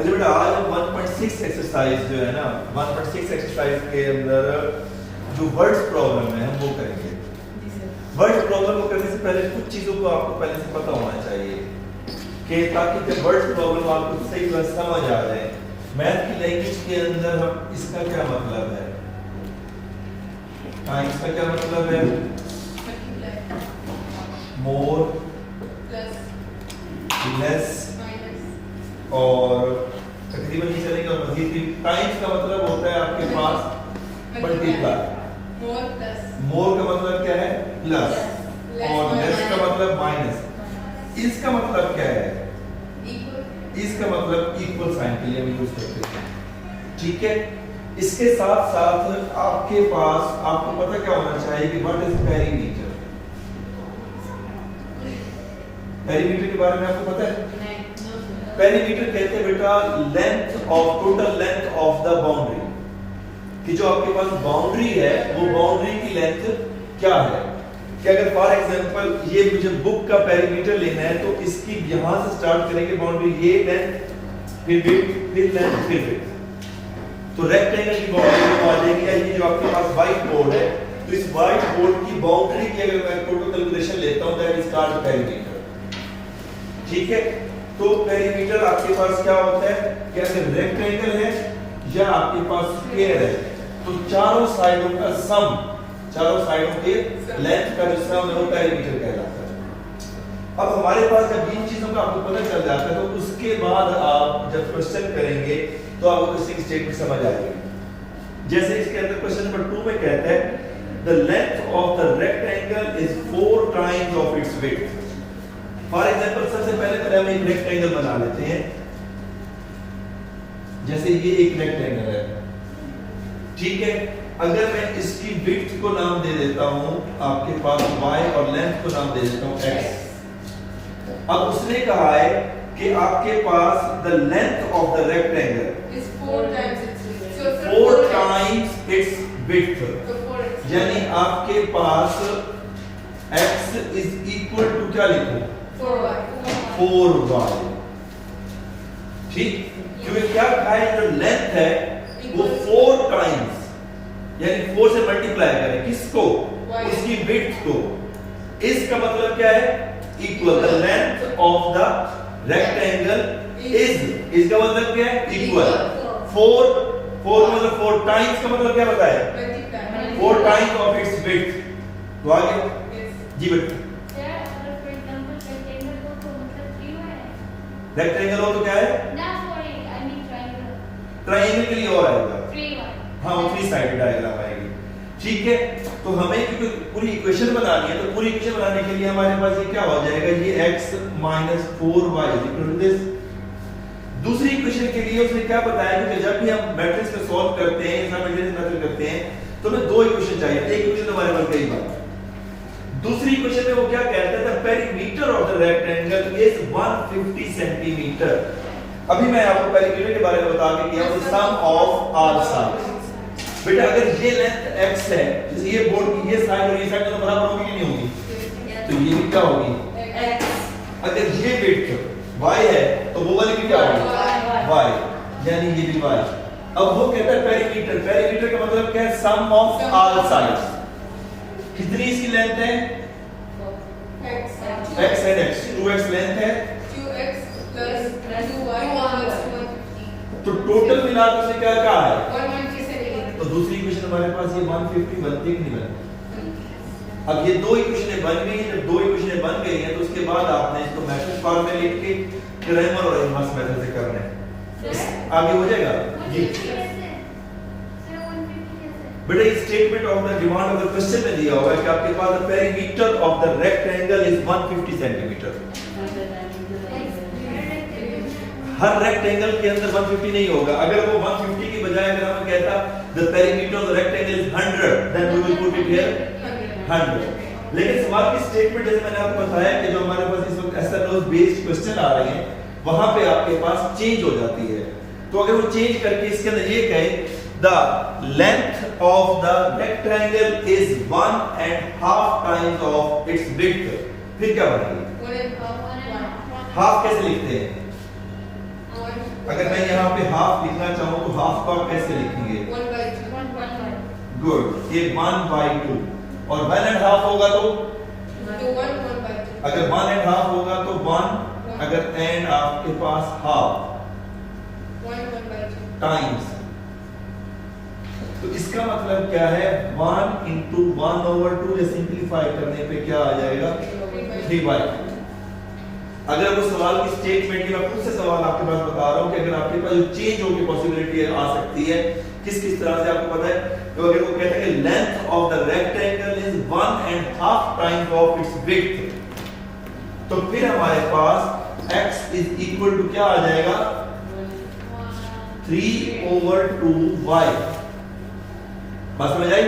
अच्छा बेटा आज 1.6 एक्सरसाइज जो है ना 1.6 एक्सरसाइज के अंदर जो वर्ड्स प्रॉब्लम है हम वो करेंगे। वर्ड्स प्रॉब्लम को करने से पहले कुछ चीजों को आपको पहले से पता होना चाहिए कि ताकि जब वर्ड्स प्रॉब्लम आपको सही तरह समझ आ जाए। मैथ की लैंग्वेज के अंदर हम इसका क्या मतलब है, हाँ इसका क्या मतलब है, मोर लेस और तकरीबन ये चलेगा और मजीद भी। टाइम्स का मतलब होता है आपके पास मल्टीप्लाई, मोर का मतलब क्या है प्लस और लेस का मतलब माइनस। इसका मतलब क्या है, इसका मतलब इक्वल साइन के लिए हम यूज करते हैं, ठीक है। इसके साथ साथ आपके पास आपको पता क्या होना चाहिए कि व्हाट इज पेरीमीटर। पेरीमीटर के बारे में आपको पता है? पेरीमीटर कहते हैं बेटा length of total length of the boundary, कि जो आपके पास बाउंड्री है वो बाउंड्री की लेंथ क्या है। कि अगर फॉर एग्जांपल ये मुझे बुक का पेरीमीटर लेना है तो इसकी यहां से स्टार्ट करेंगे बाउंड्री, ये लेंथ फिर विड्थ फिर लेंथ फिर विड्थ, तो रेक्टेंगल की बाउंड्री आ जाएगी। या ये जो आपके पास व्हाइट बोर्ड है तो इस व्हाइट बोर्ड की बाउंड्री की अगर मैं टोटल कैलकुलेशन लेता हूं दैट इज कॉल्ड पेरीमीटर, ठीक है। तो पेरीमीटर आपके पास क्या होता है कि अगर रेक्टेंगल है या आपके पास स्क्वायर है तो चारों साइडों का सम, चारों साइडों के लेंथ का जो सम है वो पेरीमीटर कहलाता है। अब हमारे पास जब इन चीजों का आपको पता चल जाता है तो उसके बाद आप जब क्वेश्चन करेंगे तो आपको किसी स्टेटमेंट समझ आएगी। जैसे इसके अंदर क्वेश्चन नंबर 2 में कहता है the length of the rectangle is 4 times of its width. For example सबसे पहले हम एक रेक्टेंगल बना लेते हैं। जैसे ये एक रेक्टेंगल है, ठीक है। अगर मैं इसकी विड्थ को नाम दे देता हूं आपके पास y और लेंथ को नाम दे देता हूं x। अब उसने कहा है कि आपके पास the length of the rectangle is 4 times its width. So 4 times its width, यानी आपके पास x इज इक्वल टू क्या लिखूं 4y, ठीक। क्योंकि क्या कहा है जो लेंथ है वो 4 टाइम्स यानी 4 से मल्टीप्लाई करें किसको, उसकी विड्थ को। इसका मतलब क्या है equal, the length of the rectangle is, इसका मतलब क्या है इक्वल 4 मतलब 4 टाइम्स का मतलब क्या बताया 4 टाइम्स ऑफ इट्स विड्थ। तो आगे जी बेटा रेक्टेंगल हो तो क्या है ट्रायंगल के लिए और आएगा, हाँ वो 3 साइडेड डायग्राम आएगी, ठीक है। तो हमें क्योंकि पूरी इक्वेशन बनानी है तो पूरी इक्वेशन बनाने के लिए हमारे पास ये क्या हो जाएगा, ये x - 4y equal to this. दूसरी इक्वेशन के लिए उसने क्या बताया कि जब भी हम मैट्रिक्स में सॉल्व करते हैं या मेथड करते हैं तो हमें 2 इक्वेशन चाहिए। एक इक्वेशन हमारे पास गई बात, दूसरी इक्वेशन में वो क्या कहता है perimeter of the rectangle is 150 centimetre. अभी मैं आपको पेरीमीटर के बारे में बता के किया तो सम ऑफ ऑल साइड्स। बेटा अगर ये लेंथ x है, जैसे ये बोर्ड की ये साइड और ये साइड तो बराबर होगी कि नहीं होगी, तो ये भी क्या होगी x। अगर ये विड्थ y है तो वो वाली भी क्या होगी y, यानी ये भी y। अब वो कहता है पेरीमीटर, पेरीमीटर का मतलब क्या है सम ऑफ ऑल साइड्स। कितनी इसकी लेंथ है x है, x 2x लेंथ है 2x plus 2y plus 150, तो टोटल मिलाकर से क्या क्या है 150 सेंटीमीटर। तो दूसरी इक्वेशन हमारे पास ये 150 बनती कि नहीं बनती। अब ये 2 इक्वेशनें बन गई हैं, जब 2 इक्वेशनें बन गई हैं तो उसके बाद आपने इसको मैट्रिक्स फॉर्म में लिख के क्रेमर और इनवर्स मेथड से करना है, आगे हो जाएगा जी। बेटा इस statement of the demand of the question में दिया होगा कि आपके पास the perimeter of the rectangle is 150 centimetre. हर रेक्टेंगल के अंदर 150 नहीं होगा। अगर वो 150 की बजाय अगर हमें कहता the perimeter of the rectangle is 100 then we will put it here 100। लेकिन सवाल की स्टेटमेंट जैसे मैंने आपको बताया कि जो हमारे पास इस वक्त एसएनओ बेस्ड क्वेश्चन आ रहे हैं वहां पे आपके पास चेंज हो जाती है। तो अगर वो चेंज करके इसके अंदर ये कहे the length of the rectangle is 1.5 times of its width, फिर क्या बनेगी? हाफ कैसे लिखते हैं? अगर मैं यहाँ पे हाफ लिखना चाहूँ तो हाफ को आप कैसे लिखेंगे? 1/2. गुड, ये 1/2 और 1.5 होगा तो तो 1/2. अगर 1.5 होगा तो 1, अगर एंड आपके पास हाफ 1/2. टाइम्स, तो इसका मतलब क्या है? 1 into 1/2 या सिंप्लीफाई करने पे क्या आ जाएगा? 3/2। अगर वो सवाल की स्टेटमेंट की मैं खुद से सवाल आपके पास बता रहा हूं कि अगर आपके पास जो चेंज होने की पॉसिबिलिटी आ सकती है किस किस तरह से आपको पता है, तो अगर वो कहते हैं कि length of the rectangle is 1.5 times of its width, तो फिर हमारे पास x इज इक्वल टू क्या आ जाएगा? 3/2y। बात समझ आई?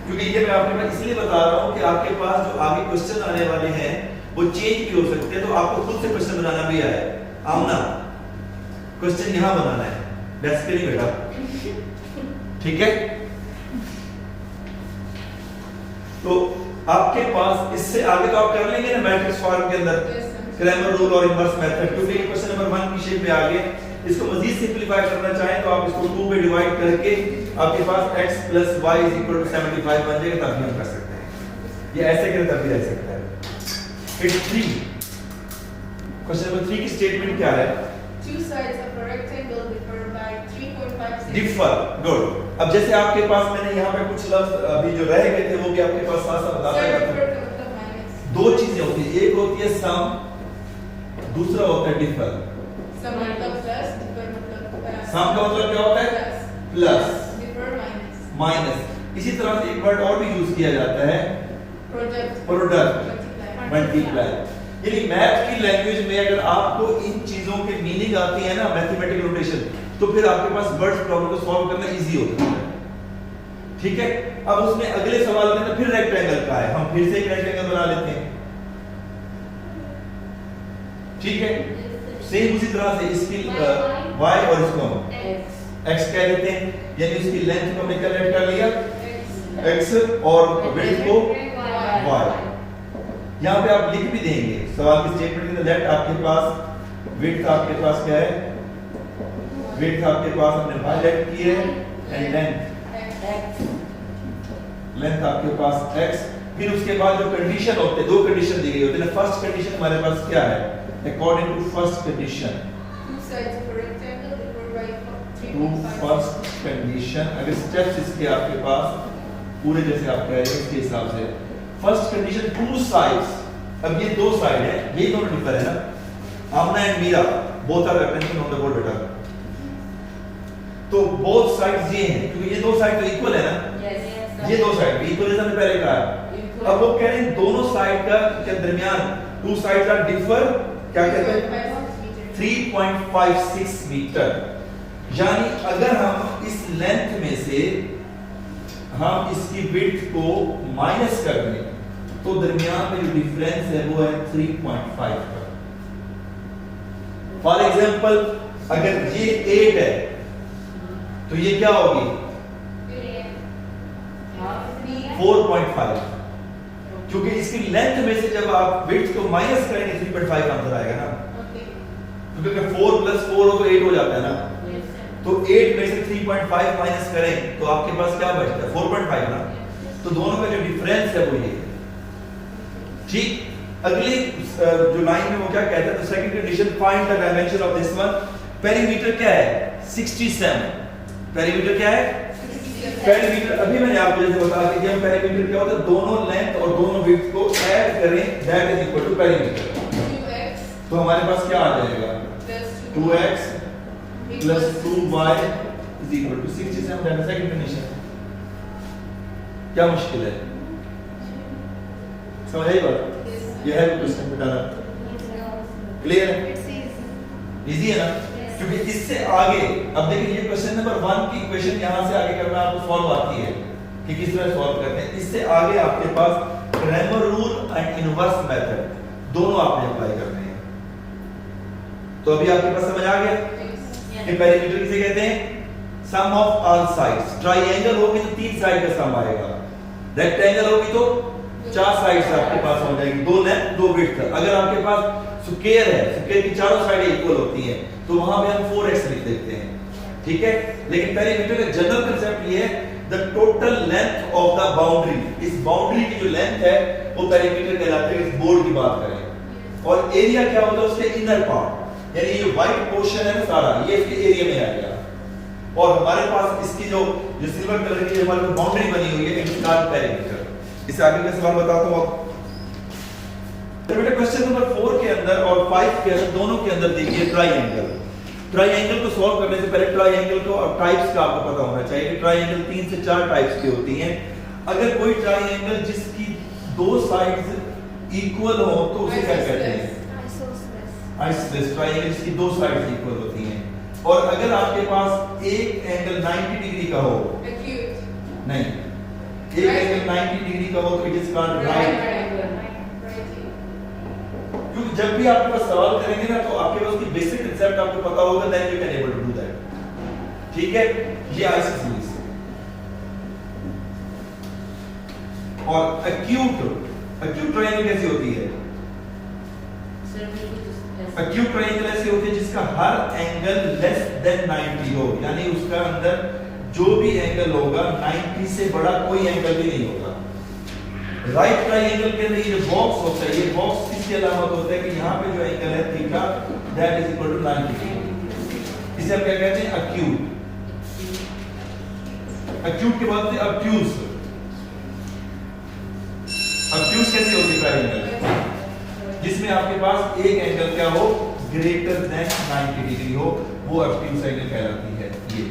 क्योंकि ये मैं आपके पास इसलिए बता रहा हूं कि आपके पास जो आगे क्वेश्चन आने वाले हैं वो चेंज भी हो सकते हैं, तो आपको खुद से क्वेश्चन बनाना भी आए। आमना क्वेश्चन यहां बनाना है, बेसिकली बेटा, ठीक है? तो आपके पास इससे आगे तो आप कर लेंगे ना मैट्रिक्स फॉर्म के अंदर, क्रैमर रूल और इनवर्स मेथड, क्योंकि क्वेश्चन नंबर 1 की शेप में आ गए। इसको मजीद सिंपलीफाई करना चाहें तो आप इसको 2 में डिवाइड करके आपके पास x + y = 75 बन जाएगा, तब भी हम कर सकते हैं। ये ऐसे करें तब भी रह सकता है। फिर 3, क्वेश्चन नंबर 3 की स्टेटमेंट क्या है? Two sides of a rectangle differ by 3.5 differ. Good. अब जैसे आपके पास मैंने यहाँ पे कुछ लफ्ज अभी जो रह गए थे वो भी आपके पास साथ साथ बताता है। दो चीजें होती है, एक होती है सम, दूसरा होता है डिफर। सम मतलब प्लस, डिफर मतलब सम का मतलब क्या होता है? Plus, differ minus. माइनस। इसी तरह से एक वर्ड और भी यूज किया जाता है, प्रोडक्ट, प्रोडक्ट, मल्टीप्लाई। यानी मैथ की लैंग्वेज में अगर आपको इन चीजों के मीनिंग आती है ना, मैथमेटिकल नोटेशन, तो फिर आपके पास वर्ड्स प्रॉब्लम को सॉल्व करना इजी होता है। ठीक है? अब उसमें अगले सवाल में फिर रेक्टेंगल का है, हम फिर से एक रेक्टेंगल बना लेते हैं। ठीक है? सेम उसी तरह से इसकी y और इसको x कह देते हैं, यानी उसकी लेंथ को हमने कैलकुलेट कर लिया x और विड्थ को y। यहाँ पे आप लिख भी देंगे सवाल की स्टेटमेंट के अंदर, लेट आपके पास विड्थ आपके पास क्या है? विड्थ आपके पास हमने y लेट की है एंड लेंथ आपके पास x। फिर उसके बाद जो कंडीशन होते हैं, दो कंडीशन दी गई होती है। फर्स्ट कंडीशन हमारे पास क्या है? According to first condition, two sides of a rectangle differ by to 3.5. first condition, अगर स्टेप्स इसके आपके पास पूरे जैसे आप कह रहे हैं उसके हिसाब से फर्स्ट कंडीशन टू साइड्स। अब ये दो साइड है, ये दोनों डिफर है ना, Aamna and Meera both are attention on the board बेटा। तो बोथ साइड्स ये हैं, क्योंकि ये दो साइड तो इक्वल है ना, ये दो साइड भी इक्वल है, पहले कहा है। अब वो कह रहे हैं दोनों साइड का के दरमियान टू साइड्स आर डिफर, क्या कहते हैं? 3.56 मीटर। यानी अगर हम इस लेंथ में से हम इसकी विड्थ को माइनस कर दें तो दरमियान में जो डिफरेंस है वो है 3.5 का। फॉर एग्जांपल अगर ये 8 है तो ये क्या होगी? 4.5, क्योंकि इसकी लेंथ में से जब आप विड्थ को माइनस करेंगे 3.5 आंसर आएगा ना, क्योंकि अगर 4 + 4 हो तो 8 हो जाता है ना, तो 8 में से 3.5 माइनस करें तो आपके पास क्या बचता है? 4.5 ना। तो दोनों का जो डिफरेंस है वो ये है। ठीक, अगली जो लाइन में वो क्या कहता है? तो second condition, find the dimension of this one. Perimeter क्या है? 67। पेरीमीटर क्या है? पेरीमीटर। अभी मैंने आपको जैसे बता दिया पेरीमीटर क्या होता है, दोनों लेंथ और दोनों विड्थ को ऐड करें, that is equal to perimeter. 2x तो हमारे पास क्या आ जाएगा? 2x plus 2y is equal to 67, that is second condition। क्या मुश्किल है? समझ आई बात? यह है क्वेश्चन बताना, क्लियर है? इजी है ना? क्योंकि इससे आगे अब देखिए ये क्वेश्चन नंबर 1 की इक्वेशन यहां से आगे करना आपको सॉल्व आती है कि किस तरह सॉल्व करते हैं। इससे आगे आपके पास Cramer rule and inverse method दोनों आपने अप्लाई करने हैं। तो अभी आपके पास समझ आ गया कि पेरीमीटर किसे कहते हैं? सम ऑफ ऑल साइड्स। ट्रायंगल होगी तो 3 साइड का सम आएगा, रेक्टेंगल होगी तो 4 साइड्स आपके पास हो जाएगी, 2 लेंथ 2 विड्थ। अगर आपके पास स्क्वायर है, स्क्वायर की चारों साइडें इक्वल होती हैं, तो वहां पे हम 4x लिख देते हैं, ठीक है। लेकिन पेरीमीटर का जनरल कांसेप्ट ये है the total length of the boundary, इस बाउंड्री की जो लेंथ है वो पेरीमीटर कहलाती है। इस बोर्ड की बात करें और एरिया क्या होता है उसके इनर पार्ट, यानी ये व्हाइट पोर्शन है ना सारा, ये इसके एरिया में आ गया। और हमारे पास इसकी जो सिल्वर कलर की हमारी बाउंड्री बनी हुई है इसका पेरीमीटर। इस आगे का सवाल बताता हूं आपको। तो बेटा क्वेश्चन नंबर 4 के अंदर और 5 के अंदर दोनों के अंदर देखिए ट्रायंगल। ट्रायंगल को सॉल्व करने से पहले ट्रायंगल को और टाइप्स का आपको पता होना चाहिए कि ट्रायंगल 3 से 4 टाइप्स की होती हैं। अगर कोई ट्रायंगल जिसकी दो साइड्स इक्वल हो तो उसे क्या कहते हैं? आइसोसेलेस। ट्रायंगल जिसकी दो साइड्स इक्वल होती हैं। और अगर आपके पास एक एंगल 90 डिग्री का हो, नहीं, एक एंगल 90 डिग्री का हो तो इट इज कॉल्ड राइट। क्योंक't जब भी आपके पास सवाल करेंगे ना तो आपके पास उसकी बेसिक कांसेप्ट आपको पता होगा, then you can able to do that, ठीक है। ये आइसोसेलेस। और एक्यूट ट्रायंगल कैसी होती है? एक्यूट ट्रायंगल ऐसे होती है जिसका हर एंगल लेस देन 90 हो, यानी उसका अंदर जो भी एंगल होगा 90 से बड़ा कोई एंगल भी नहीं होगा। राइट ट्रायंगल के अंदर ये बॉक्स होता है, ये बॉक्स किसकी अलामत होता है कि यहाँ पे जो एंगल है theta that is equal to 90 इसे हम क्या कहते हैं? एक्यूट। एक्यूट के बाद ऑब्ट्यूज। ऑब्ट्यूज कैसे होती है ट्रायंगल? जिसमें आपके पास एक एंगल क्या हो ग्रेटर देन 90 डिग्री हो, वो ऑब्ट्यूज एंगल कहलाती है। ये